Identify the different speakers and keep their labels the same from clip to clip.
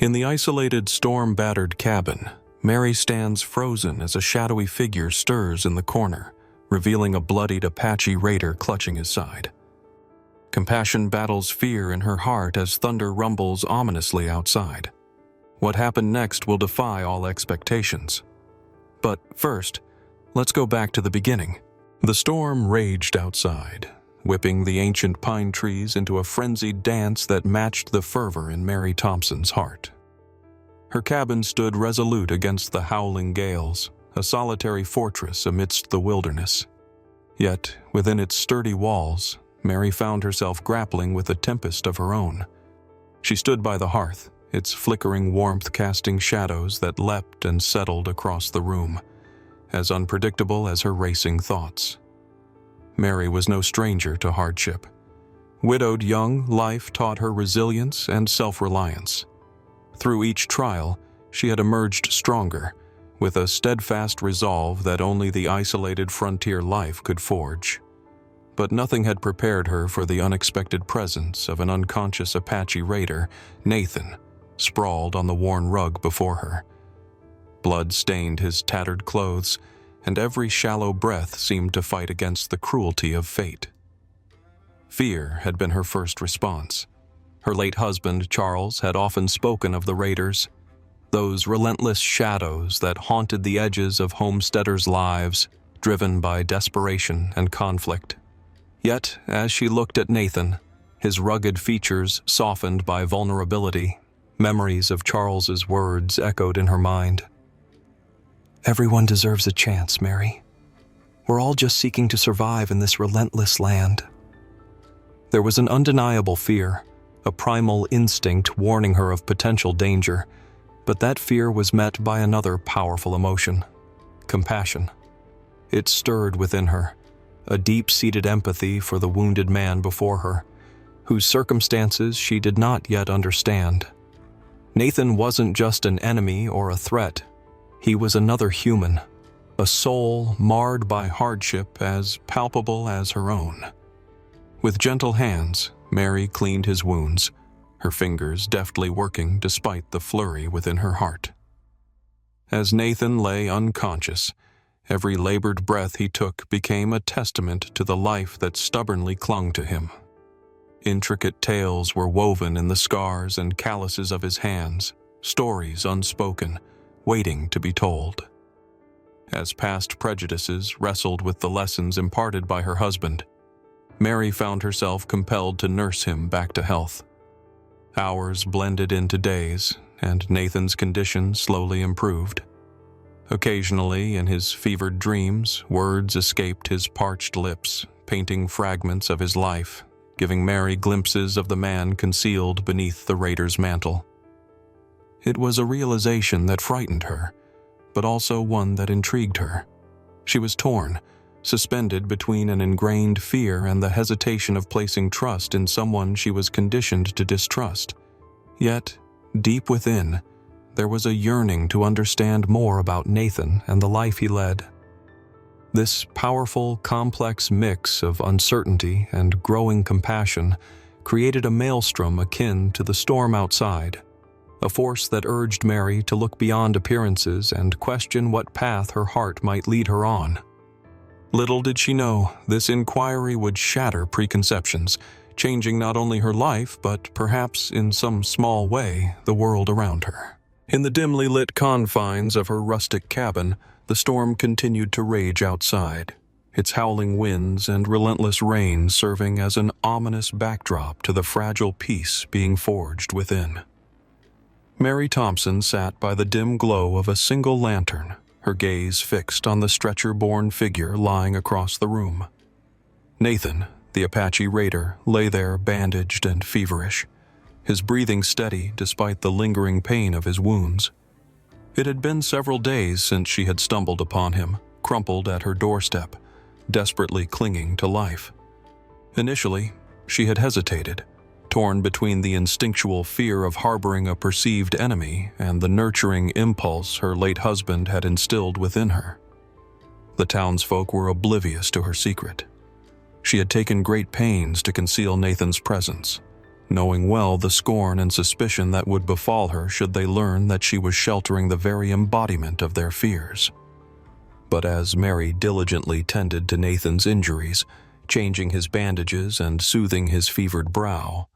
Speaker 1: In the isolated, storm-battered cabin, Mary stands frozen as a shadowy figure stirs in the corner, revealing a bloodied Apache raider clutching his side. Compassion battles fear in her heart as thunder rumbles ominously outside. What happened next will defy all expectations. But first, let's go back to the beginning. The storm raged outside, whipping the ancient pine trees into a frenzied dance that matched the fervor in Mary Thompson's heart. Her cabin stood resolute against the howling gales, a solitary fortress amidst the wilderness. Yet, within its sturdy walls, Mary found herself grappling with a tempest of her own. She stood by the hearth, its flickering warmth casting shadows that leapt and settled across the room, as unpredictable as her racing thoughts. Mary was no stranger to hardship. Widowed young, life taught her resilience and self-reliance. Through each trial, she had emerged stronger, with a steadfast resolve that only the isolated frontier life could forge. But nothing had prepared her for the unexpected presence of an unconscious Apache raider, Nathan, sprawled on the worn rug before her. Blood stained his tattered clothes, and every shallow breath seemed to fight against the cruelty of fate. Fear had been her first response. Her late husband, Charles, had often spoken of the raiders, those relentless shadows that haunted the edges of homesteaders' lives, driven by desperation and conflict. Yet, as she looked at Nathan, his rugged features softened by vulnerability, memories of Charles's words echoed in her mind. "Everyone deserves a chance, Mary. We're all just seeking to survive in this relentless land." There was an undeniable fear, a primal instinct warning her of potential danger, but that fear was met by another powerful emotion: compassion. It stirred within her, a deep-seated empathy for the wounded man before her, whose circumstances she did not yet understand. Nathan wasn't just an enemy or a threat. He was another human, a soul marred by hardship as palpable as her own. With gentle hands, Mary cleaned his wounds, her fingers deftly working despite the flurry within her heart. As Nathan lay unconscious, every labored breath he took became a testament to the life that stubbornly clung to him. Intricate tales were woven in the scars and calluses of his hands, stories unspoken, waiting to be told. As past prejudices wrestled with the lessons imparted by her husband, Mary found herself compelled to nurse him back to health. Hours blended into days, and Nathan's condition slowly improved. Occasionally, in his fevered dreams, words escaped his parched lips, painting fragments of his life, giving Mary glimpses of the man concealed beneath the raider's mantle. It was a realization that frightened her, but also one that intrigued her. She was torn, suspended between an ingrained fear and the hesitation of placing trust in someone she was conditioned to distrust. Yet, deep within, there was a yearning to understand more about Nathan and the life he led. This powerful, complex mix of uncertainty and growing compassion created a maelstrom akin to the storm outside, a force that urged Mary to look beyond appearances and question what path her heart might lead her on. Little did she know, this inquiry would shatter preconceptions, changing not only her life, but perhaps, in some small way, the world around her. In the dimly lit confines of her rustic cabin, the storm continued to rage outside, its howling winds and relentless rain serving as an ominous backdrop to the fragile peace being forged within. Mary Thompson sat by the dim glow of a single lantern, her gaze fixed on the stretcher-borne figure lying across the room. Nathan, the Apache raider, lay there bandaged and feverish, his breathing steady despite the lingering pain of his wounds. It had been several days since she had stumbled upon him, crumpled at her doorstep, desperately clinging to life. Initially, she had hesitated, torn between the instinctual fear of harboring a perceived enemy and the nurturing impulse her late husband had instilled within her. The townsfolk were oblivious to her secret. She had taken great pains to conceal Nathan's presence, knowing well the scorn and suspicion that would befall her should they learn that she was sheltering the very embodiment of their fears. But as Mary diligently tended to Nathan's injuries, changing his bandages and soothing his fevered brow,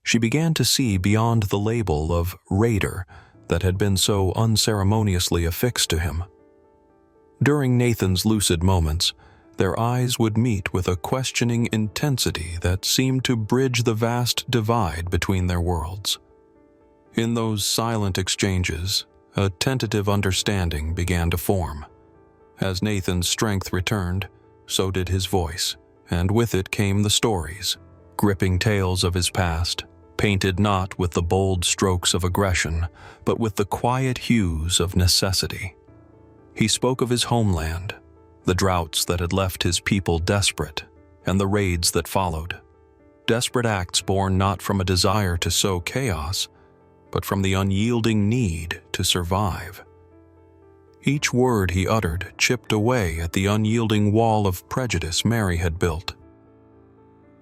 Speaker 1: she began to see beyond the label of raider that had been so unceremoniously affixed to him. During Nathan's lucid moments, their eyes would meet with a questioning intensity that seemed to bridge the vast divide between their worlds. In those silent exchanges, a tentative understanding began to form. As Nathan's strength returned, so did his voice, and with it came the stories, gripping tales of his past, painted not with the bold strokes of aggression, but with the quiet hues of necessity. He spoke of his homeland, the droughts that had left his people desperate, and the raids that followed. Desperate acts born not from a desire to sow chaos, but from the unyielding need to survive. Each word he uttered chipped away at the unyielding wall of prejudice Mary had built.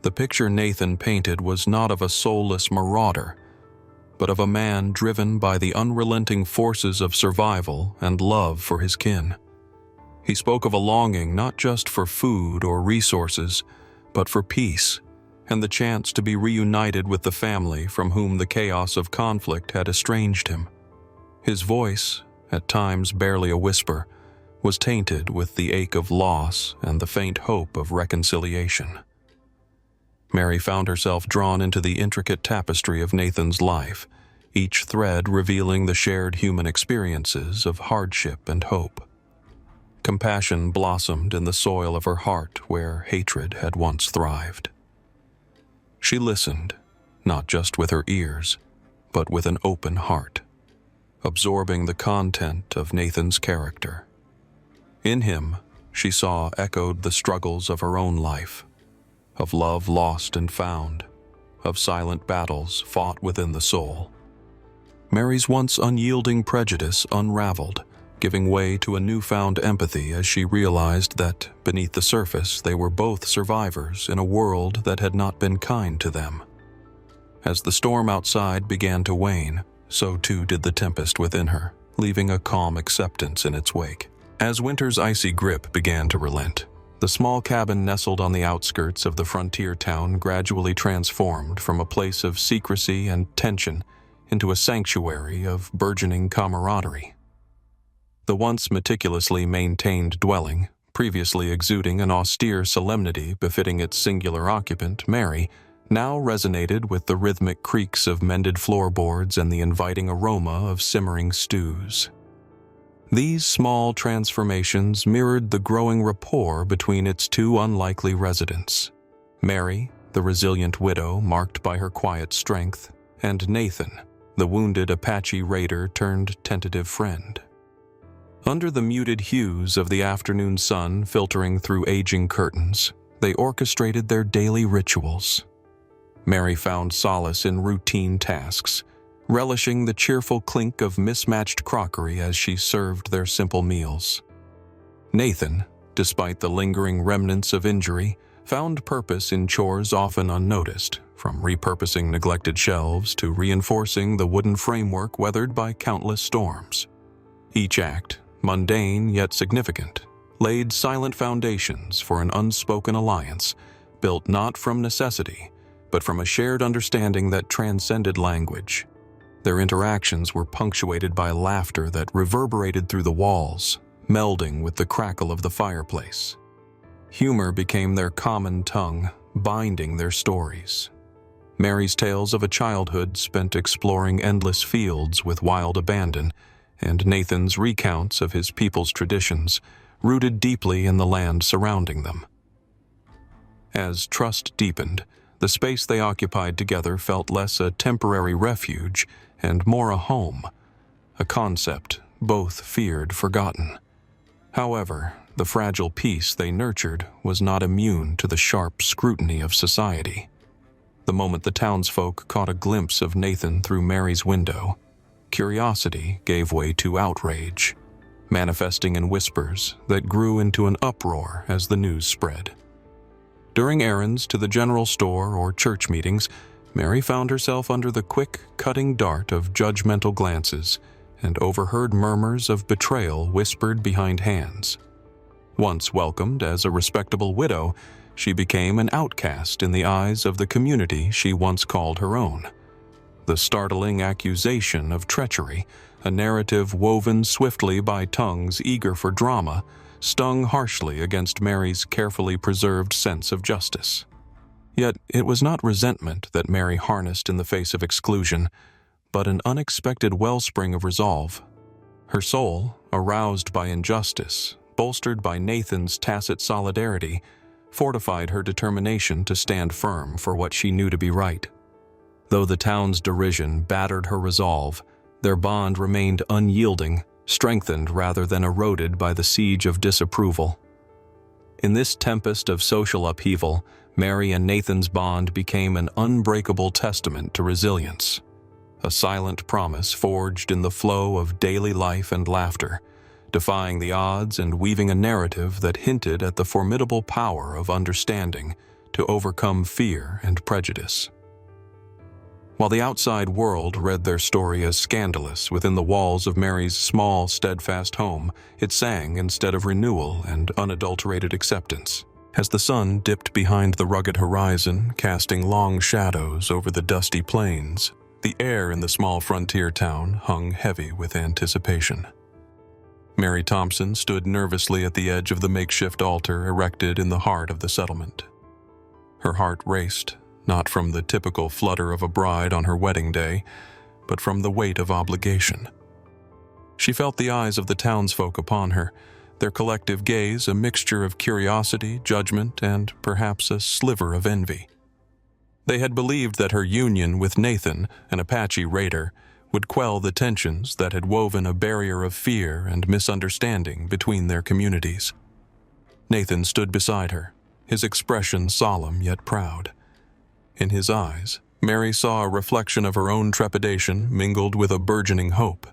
Speaker 1: The picture Nathan painted was not of a soulless marauder, but of a man driven by the unrelenting forces of survival and love for his kin. He spoke of a longing not just for food or resources, but for peace and the chance to be reunited with the family from whom the chaos of conflict had estranged him. His voice, at times barely a whisper, was tainted with the ache of loss and the faint hope of reconciliation. Mary found herself drawn into the intricate tapestry of Nathan's life, each thread revealing the shared human experiences of hardship and hope. Compassion blossomed in the soil of her heart where hatred had once thrived. She listened, not just with her ears, but with an open heart, absorbing the content of Nathan's character. In him, she saw echoed the struggles of her own life, of love lost and found, of silent battles fought within the soul. Mary's once unyielding prejudice unraveled, giving way to a newfound empathy as she realized that, beneath the surface, they were both survivors in a world that had not been kind to them. As the storm outside began to wane, so too did the tempest within her, leaving a calm acceptance in its wake. As winter's icy grip began to relent, the small cabin nestled on the outskirts of the frontier town gradually transformed from a place of secrecy and tension into a sanctuary of burgeoning camaraderie. The once meticulously maintained dwelling, previously exuding an austere solemnity befitting its singular occupant, Mary, now resonated with the rhythmic creaks of mended floorboards and the inviting aroma of simmering stews. These small transformations mirrored the growing rapport between its two unlikely residents. Mary, the resilient widow marked by her quiet strength, and Nathan, the wounded Apache raider turned tentative friend. Under the muted hues of the afternoon sun filtering through aging curtains, they orchestrated their daily rituals. Mary found solace in routine tasks, relishing the cheerful clink of mismatched crockery as she served their simple meals. Nathan, despite the lingering remnants of injury, found purpose in chores often unnoticed, from repurposing neglected shelves to reinforcing the wooden framework weathered by countless storms. Each act, mundane yet significant, laid silent foundations for an unspoken alliance, built not from necessity, but from a shared understanding that transcended language. Their interactions were punctuated by laughter that reverberated through the walls, melding with the crackle of the fireplace. Humor became their common tongue, binding their stories. Mary's tales of a childhood spent exploring endless fields with wild abandon, and Nathan's recounts of his people's traditions, rooted deeply in the land surrounding them. As trust deepened, the space they occupied together felt less a temporary refuge and more a home, a concept both feared forgotten. However, the fragile peace they nurtured was not immune to the sharp scrutiny of society. The moment the townsfolk caught a glimpse of Nathan through Mary's window, curiosity gave way to outrage, manifesting in whispers that grew into an uproar as the news spread. During errands to the general store or church meetings, Mary found herself under the quick, cutting dart of judgmental glances and overheard murmurs of betrayal whispered behind hands. Once welcomed as a respectable widow, she became an outcast in the eyes of the community she once called her own. The startling accusation of treachery, a narrative woven swiftly by tongues eager for drama, stung harshly against Mary's carefully preserved sense of justice. Yet it was not resentment that Mary harnessed in the face of exclusion, but an unexpected wellspring of resolve. Her soul, aroused by injustice, bolstered by Nathan's tacit solidarity, fortified her determination to stand firm for what she knew to be right. Though the town's derision battered her resolve, their bond remained unyielding, strengthened rather than eroded by the siege of disapproval. In this tempest of social upheaval, Mary and Nathan's bond became an unbreakable testament to resilience, a silent promise forged in the flow of daily life and laughter, defying the odds and weaving a narrative that hinted at the formidable power of understanding to overcome fear and prejudice. While the outside world read their story as scandalous within the walls of Mary's small, steadfast home, it sang instead of renewal and unadulterated acceptance. As the sun dipped behind the rugged horizon, casting long shadows over the dusty plains, the air in the small frontier town hung heavy with anticipation. Mary Thompson stood nervously at the edge of the makeshift altar erected in the heart of the settlement. Her heart raced, not from the typical flutter of a bride on her wedding day, but from the weight of obligation. She felt the eyes of the townsfolk upon her, their collective gaze a mixture of curiosity, judgment, and perhaps a sliver of envy. They had believed that her union with Nathan, an Apache raider, would quell the tensions that had woven a barrier of fear and misunderstanding between their communities. Nathan stood beside her, his expression solemn yet proud. In his eyes, Mary saw a reflection of her own trepidation mingled with a burgeoning hope.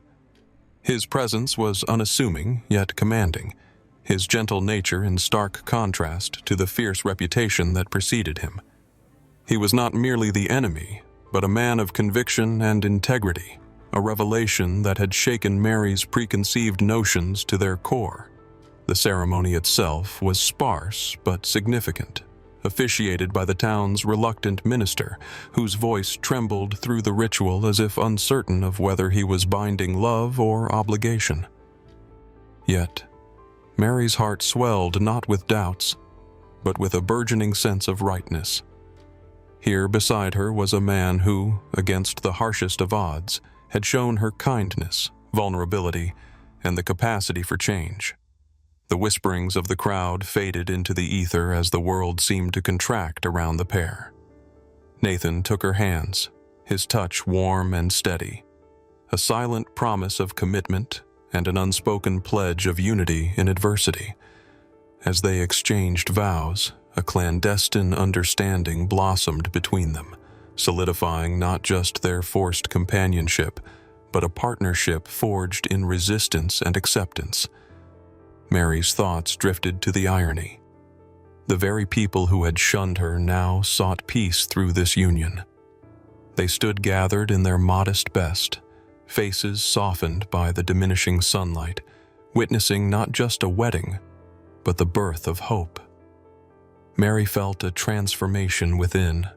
Speaker 1: His presence was unassuming yet commanding, his gentle nature in stark contrast to the fierce reputation that preceded him. He was not merely the enemy, but a man of conviction and integrity, a revelation that had shaken Mary's preconceived notions to their core. The ceremony itself was sparse but significant, officiated by the town's reluctant minister, whose voice trembled through the ritual as if uncertain of whether he was binding love or obligation. Yet, Mary's heart swelled not with doubts, but with a burgeoning sense of rightness. Here beside her was a man who, against the harshest of odds, had shown her kindness, vulnerability, and the capacity for change. The whisperings of the crowd faded into the ether as the world seemed to contract around the pair. Nathan took her hands, his touch warm and steady, a silent promise of commitment and an unspoken pledge of unity in adversity. As they exchanged vows, a clandestine understanding blossomed between them, solidifying not just their forced companionship, but a partnership forged in resistance and acceptance. Mary's thoughts drifted to the irony. The very people who had shunned her now sought peace through this union. They stood gathered in their modest best, faces softened by the diminishing sunlight, witnessing not just a wedding, but the birth of hope. Mary felt a transformation within,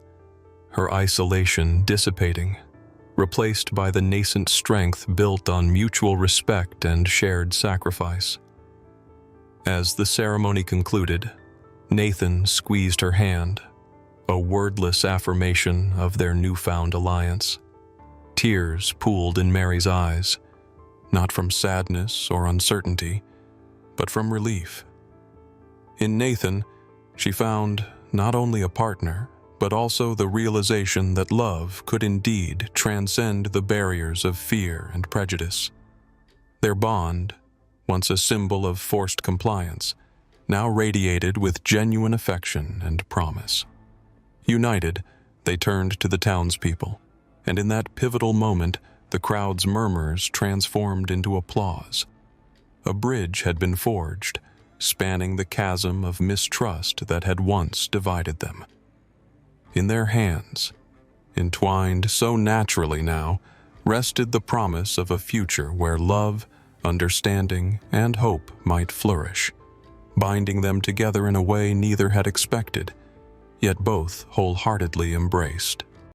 Speaker 1: her isolation dissipating, replaced by the nascent strength built on mutual respect and shared sacrifice. As the ceremony concluded, Nathan squeezed her hand, a wordless affirmation of their newfound alliance. Tears pooled in Mary's eyes, not from sadness or uncertainty, but from relief. In Nathan, she found not only a partner, but also the realization that love could indeed transcend the barriers of fear and prejudice. Their bond, once a symbol of forced compliance, now radiated with genuine affection and promise. United, they turned to the townspeople, and in that pivotal moment, the crowd's murmurs transformed into applause. A bridge had been forged, spanning the chasm of mistrust that had once divided them. In their hands, Entwined so naturally now, rested the promise of a future where love, understanding, and hope might flourish, binding them together in a way neither had expected, yet both wholeheartedly embraced.